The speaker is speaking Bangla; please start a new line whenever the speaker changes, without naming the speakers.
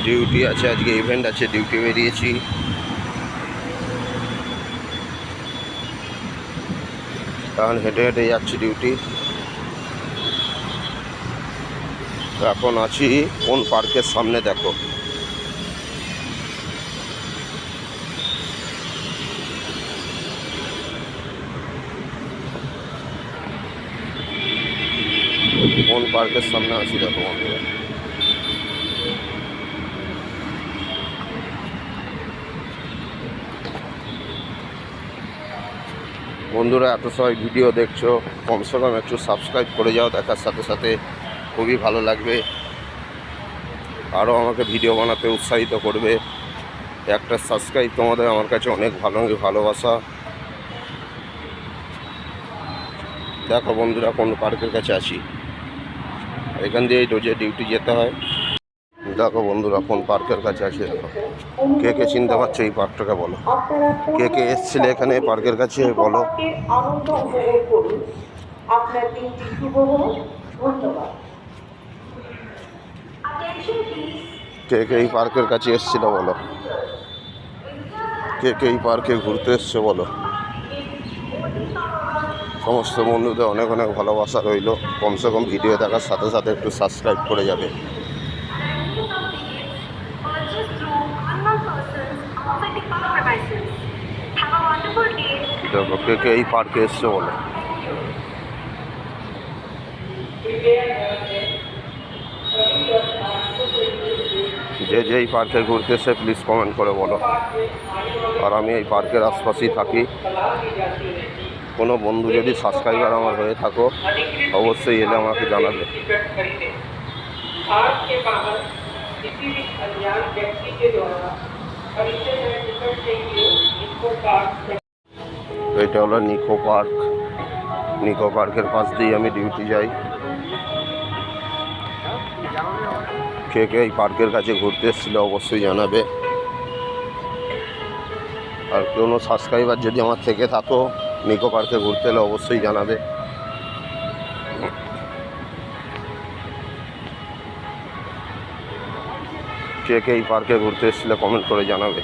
ডিউটি আছে, আজকে ইভেন্ট আছে, ডিউটি বেরিয়েছি। এখন হেঁটে হেঁটে যাচ্ছি ডিউটি। এখন আছি কোন পার্কের সামনে, দেখো। কোন পার্কের সামনে আছি দেখো বন্ধুরা। বন্ধুরা, এত সবাই ভিডিও দেখছো, কমসে কম একটু সাবস্ক্রাইব করে যাও, দেখার সাথে সাথে খুবই ভালো লাগবে। আরও আমাকে ভিডিও বানাতে উৎসাহিত করবে। একটা সাবস্ক্রাইব তোমাদের আমার কাছে অনেক ভালোবাসা। দেখো বন্ধুরা, কোন পার্কের কাছে আছি। এখান দিয়ে রোজে ডিউটি যেতে হয়। দেখো বন্ধুরা, কোন পার্কের কাছে আছি দেখো। কে কে চিনতে পারছো এই পার্কটাকে বলো। কে কে এসছিলে এখানে পার্কের কাছে বলো। কে কে এই পার্কের কাছে এসছিল বলো। কে কে এই পার্কে ঘুরতে এসছে বলো। সমস্ত বন্ধুদের অনেক অনেক ভালোবাসা রইল। কমসে কম ভিডিও দেখার সাথে সাথে একটু সাবস্ক্রাইব করে যাবে। দেখো কে কে এই পার্কে এসছে বলো। যে যে এই পার্কে ঘুরতে এসে প্লিজ কমেন্ট করে বলো। আর আমি এই পার্কের আশপাশেই থাকি। কোনো বন্ধু যদি সাবস্ক্রাইবার আমার হয়ে থাকো, অবশ্যই এলে আমাকে জানাবে। এটা হলো নিকো পার্ক। নিকো পার্কের পাশ দিয়ে আমি ডিউটি যাই। কে কে এই পার্কের কাছে ঘুরতে এসেছিল অবশ্যই জানাবে। আর কোনো সাবস্ক্রাইবার যদি আমার থেকে থাকো, নিকো পার্কে ঘুরতে এলে অবশ্যই জানাবে। কে কে এই পার্কে ঘুরতে এসেছিলে কমেন্ট করে জানাবে।